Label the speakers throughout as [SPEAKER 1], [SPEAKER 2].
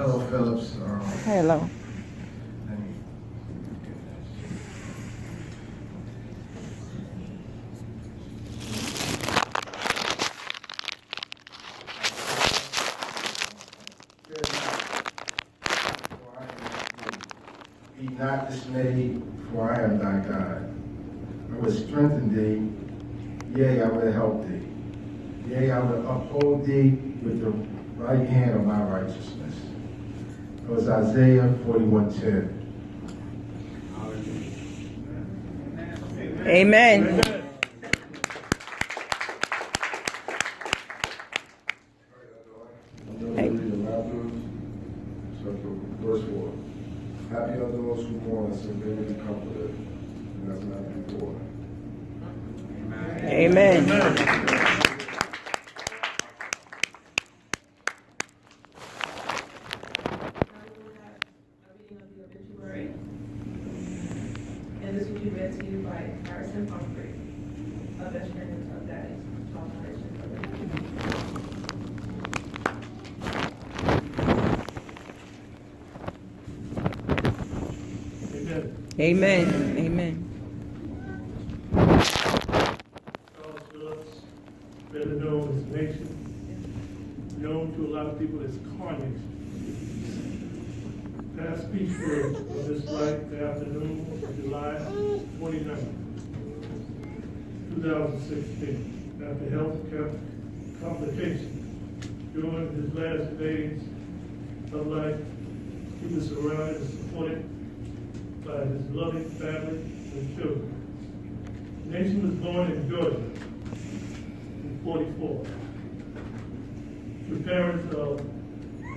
[SPEAKER 1] Hello, Phillips.
[SPEAKER 2] Hello.
[SPEAKER 1] Let me Be not dismayed, for I am thy God. I will strengthen thee, yea, I will help thee. Yea, I will uphold thee with the right hand of my righteousness. That was Isaiah 41:10.
[SPEAKER 2] Amen.
[SPEAKER 3] Amen.
[SPEAKER 1] Verse 4. Happy are those who mourn, and they will be comforted. And that's Matthew 4.
[SPEAKER 2] Amen.
[SPEAKER 3] Amen.
[SPEAKER 4] And this will be read to you by Harrison Humphrey, a veteran of Daddy's Foundation.
[SPEAKER 3] Amen.
[SPEAKER 2] Amen. Amen.
[SPEAKER 3] Charles Phillips, better known as Nation, known to a lot of people as Carnation. Past speech words of this life the afternoon of July 29, 2016, after health complications during his last days of life. He was surrounded and supported by his loving family and children. Nation was born in Georgia in 44. The parents of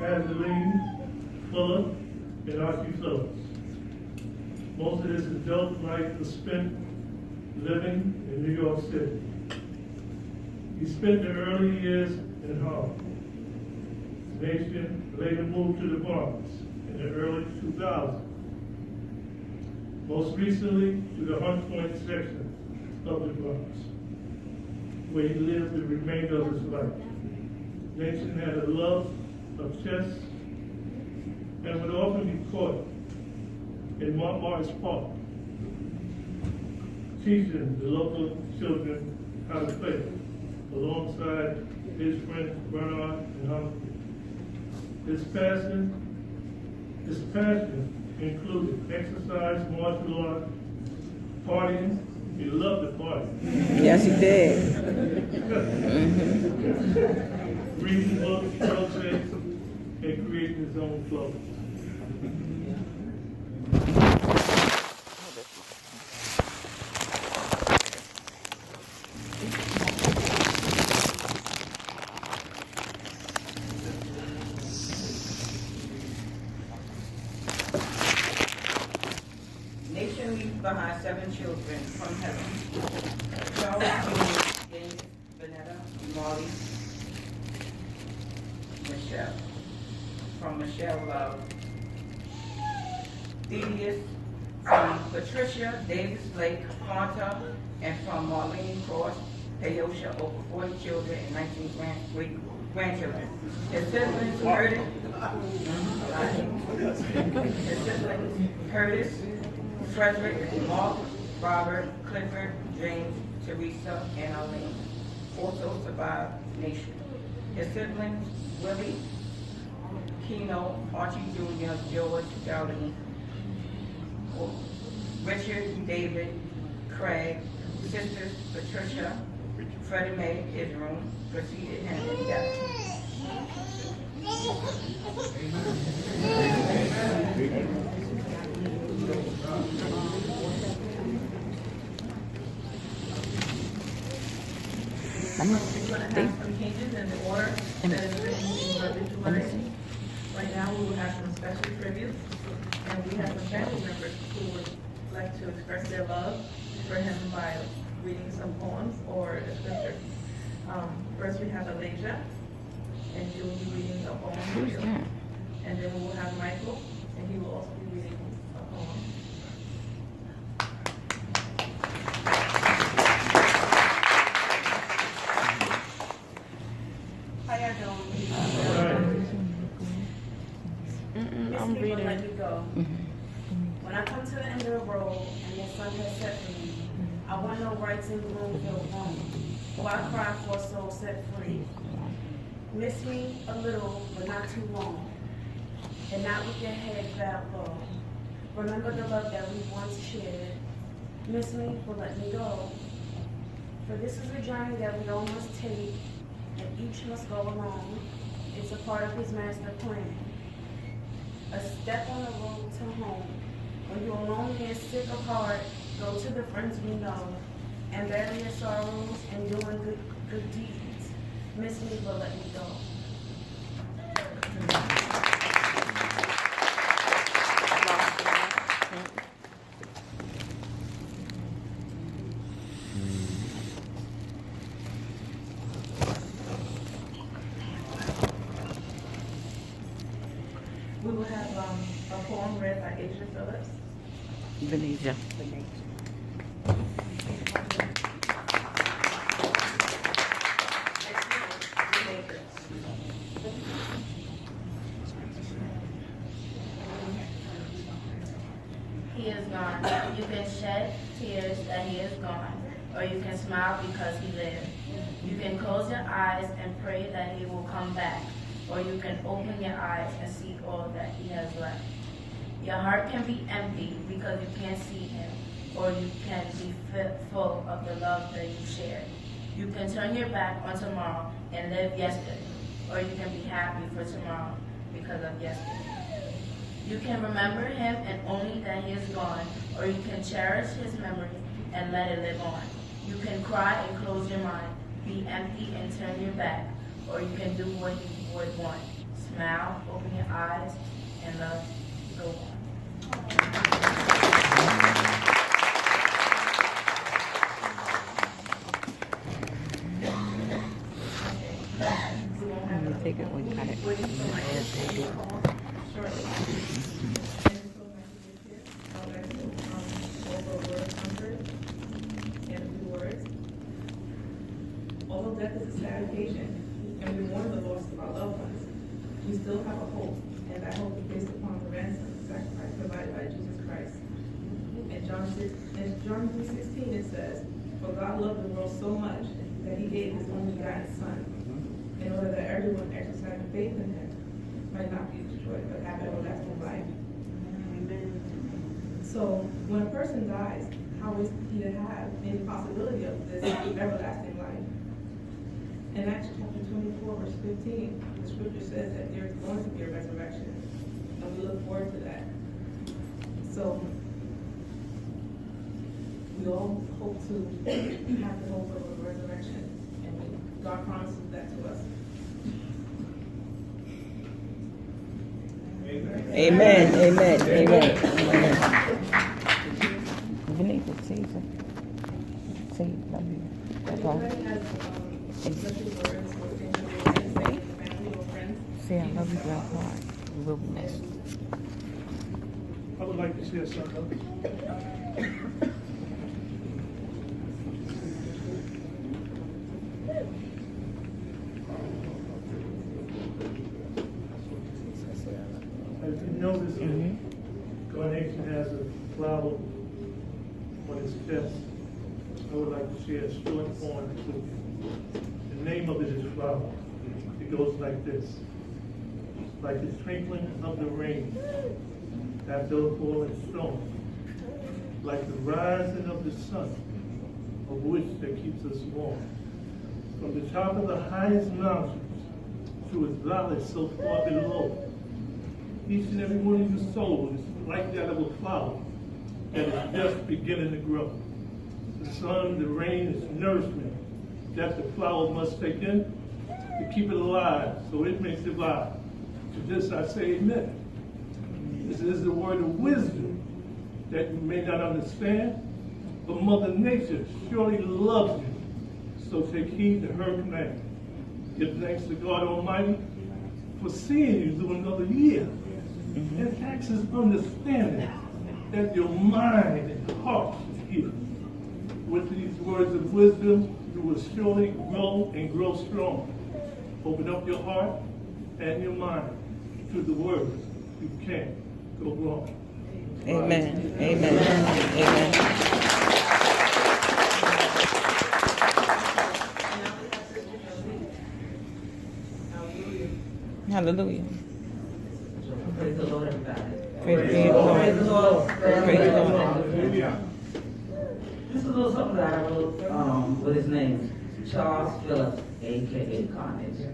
[SPEAKER 3] Adeline Fuller and Archie Phillips. Most of his adult life was spent living in New York City. He spent the early years in Harlem. Nation later moved to the Bronx in the early 2000s. Most recently to the Hunts Point section of the Bronx, where he lived the remainder of his life. Nation had a love of chess and would often be caught in Montmartre Park, teaching the local children how to play, alongside his friends Bernard and Humphrey. His passion included exercise, martial arts, partying. He loved to party.
[SPEAKER 2] Yes, he did.
[SPEAKER 3] Reading books, crocheting, and creating his own clothes.
[SPEAKER 5] Nation leaves behind 7 children from heaven. Charles Jr., James, Vanetta, Molly, Michelle. From Michelle Love. Thaddeus, from Patricia Davis Blake Hunter, and from Marlene Cross Payosha, over 40 children and 19 grandchildren. His siblings, Curtis, Frederick, Mark, Robert, Clifford, James, Teresa, and Arlene also survived Nation. His siblings, Willie, Keno, Archie Jr., George, Darlene, Richard, David, Craig, sisters, Patricia, Freddie Mae, Israel, preceded him in death.
[SPEAKER 4] We're going to have some changes in the order that is written in the obituary. Right now, we will have some special tributes, and we have some family members who would like to express their love for him by reading some poems or a scripture. First, we have Elijah, and she will be reading a poem.
[SPEAKER 2] Who's that?
[SPEAKER 4] And then we will have Michael, and he will also be reading a poem.
[SPEAKER 5] How y'all doing?
[SPEAKER 3] All right.
[SPEAKER 6] me but let me go. When I come to the end of the road and the sun has set for me, I want no rights and gloom feel wrong. Why cry for a soul set free? Miss me a little, but not too long, and not with your head bowed low. Remember the love that we once shared. Miss me, but let me go. For this is a journey that we all must take, and each must go alone. It's a part of his master plan. A step on the road to home. When you're lonely and sick of heart, go to the friends we know, and bury your sorrows and doing good deeds. Miss me, but let me go.
[SPEAKER 4] We will have a poem read by Asia Phillips.
[SPEAKER 2] Venetia.
[SPEAKER 6] He is gone. You can shed tears that he is gone, or you can smile because he lived. You can close your eyes and pray that he will come back, or you can open your eyes and see all that he has left. Your heart can be empty because you can't see him, or you can be full of the love that you shared. You can turn your back on tomorrow and live yesterday, or you can be happy for tomorrow because of yesterday. You can remember him and only that he is gone, or you can cherish his memory and let it live on. You can cry and close your mind, be empty and turn your back, or you can do what you would want. Smile, open your eyes, and love go on.
[SPEAKER 2] Take it when you got it.
[SPEAKER 7] Although death is a sad occasion, and we mourn the loss of our loved ones, we still have a hope, and that hope is based upon the ransom sacrifice provided by Jesus Christ. In John 3:16 it says, "For God loved the world so much that he gave his only begotten Son, in order that everyone exercising faith in him might not be destroyed, but have everlasting life." So when a person dies, how is he to have any possibility of this everlasting life? In Acts chapter 24, verse 15, the scripture says that there is going to be a resurrection, and we look forward to that. So we all hope to have the hope of a resurrection, and God promises that to us.
[SPEAKER 2] Amen. Amen. Amen. Venetia, say it. Say it. Love you. That's all.
[SPEAKER 7] Everybody has special words or things that they want to say to family or friends.
[SPEAKER 2] Say I love you, Grandpa. You will be missed.
[SPEAKER 3] I would like to share something. As you notice, Carnation has a flower on its chest. I would like to share a short poem with you. The name of it is Flower. It goes like this. Like the twinkling of the rain after a falling storm, like the rising of the sun, of which that keeps us warm. From the top of the highest mountains to its valley so far below, each and every one of your souls is like that of a flower that is just beginning to grow. The sun, the rain is nourishment that the flower must take in to keep it alive so it may survive. To this I say amen. This is the word of wisdom that you may not understand, but Mother Nature surely loves you. So take heed to her command. Give thanks to God Almighty for seeing you through another year. And thanks His understanding that your mind and heart is here. With these words of wisdom, you will surely grow and grow strong. Open up your heart and your mind to the word you can't go wrong.
[SPEAKER 2] Amen. Amen. Amen. Hallelujah.
[SPEAKER 8] Praise the Lord, everybody.
[SPEAKER 2] Praise the Lord.
[SPEAKER 8] Praise the Lord.
[SPEAKER 2] Praise the Lord.
[SPEAKER 1] Hallelujah.
[SPEAKER 8] This is a little something that I wrote with his name, Charles Phillips, a.k.a. Carnage.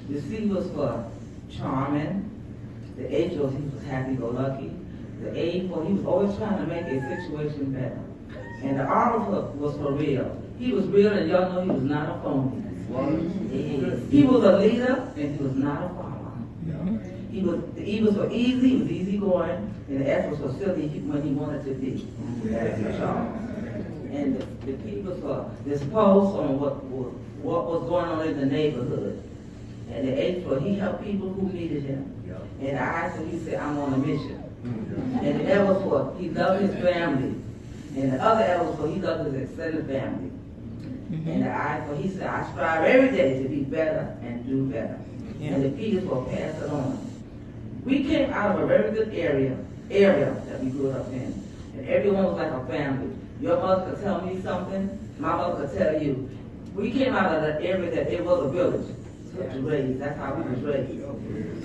[SPEAKER 8] The C was for charming. The H was he was happy-go-lucky. The A for he was always trying to make a situation better. And the R was for real. He was real, and y'all know he was not a phony. He was a leader, and he was not a follower. The E was for easy, he was easygoing, and the S was for silly when he wanted to be. That's for Charles. And the P was for this post on what was going on in the neighborhood. And the H for he helped people who needed him. And the I for he said, I'm on a mission. And the L was for he loved his family. And the other L was for he loved his extended family. And the I for he said, I strive every day to be better and do better. And the P is for pass it on. We came out of a very good area that we grew up in. And everyone was like a family. Your mother could tell me something, my mother could tell you. We came out of the area that it was a village. That's how we was raised.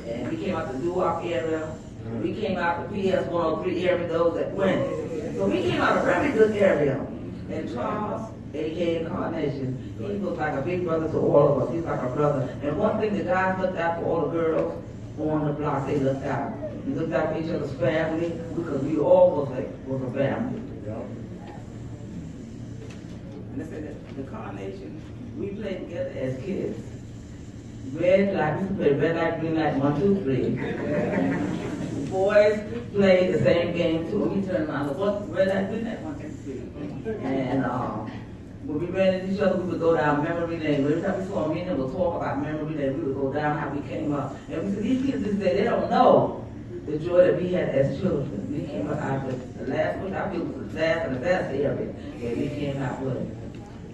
[SPEAKER 8] And we came out the Newark area. We came out the PS 103 area, those that went. So we came out of a very good area. And Charles, a.k.a. Carnation, he was like a big brother to all of us. He's like a brother. And one thing the guys looked out for all the girls on the block, they looked out. We looked out for each other's family because we all was a family. And they said that the Carnation, we played together as kids. Red light, we used to play red light, green light, 1, 2, 3. Boys played the same game too. We turned around, what red light, green light, 1, 2, 3. And when we ran into each other, we would go down memory lane. Every time we saw a meeting, we'll talk about memory lane. We would go down how we came up. And we said, these kids this day, they don't know the joy that we had as children. We came up out with the last, which I feel was the last and the best area that we came out with.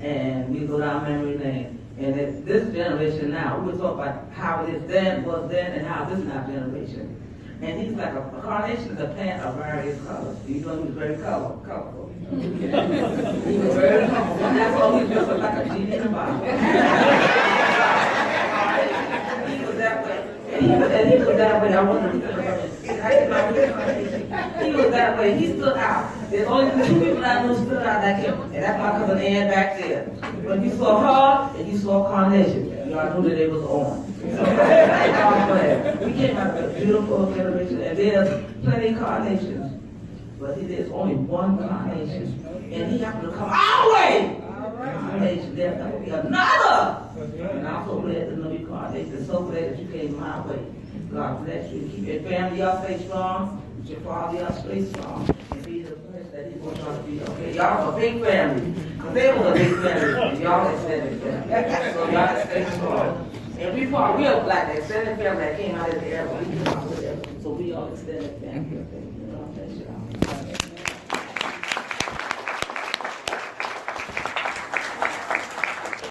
[SPEAKER 8] And we go down memory lane. And this generation now, we were talking about how it is then, was then, and how this now generation. And he's like a carnation is a plant of various colors. You know, he was very colorful. He was very colorful. And that's why he dressed up like a genie in a bottle. He was that way. And he was that way. I wonder he was that way. He stood out. There's only 2 people I know stood out like him. And that's my cousin Ann back there. When you saw her and you saw Carnation, you all knew that they was on. So, we came out of a beautiful generation, and there's plenty of Carnations. But there's only one Carnation. And he happened to come our way. Carnation, there's going to be another. And I'm so glad to know you, Carnation. So glad that you came my way. God bless you. Keep your family, y'all stay strong. With your father, y'all stay strong. And be the person that he wants y'all to be. Okay, y'all a big family. Because they was a big family. And y'all extended family. So y'all stay strong. And we part real black, the extended family that came out of the air. We came out with them. So we all extended family. God bless y'all.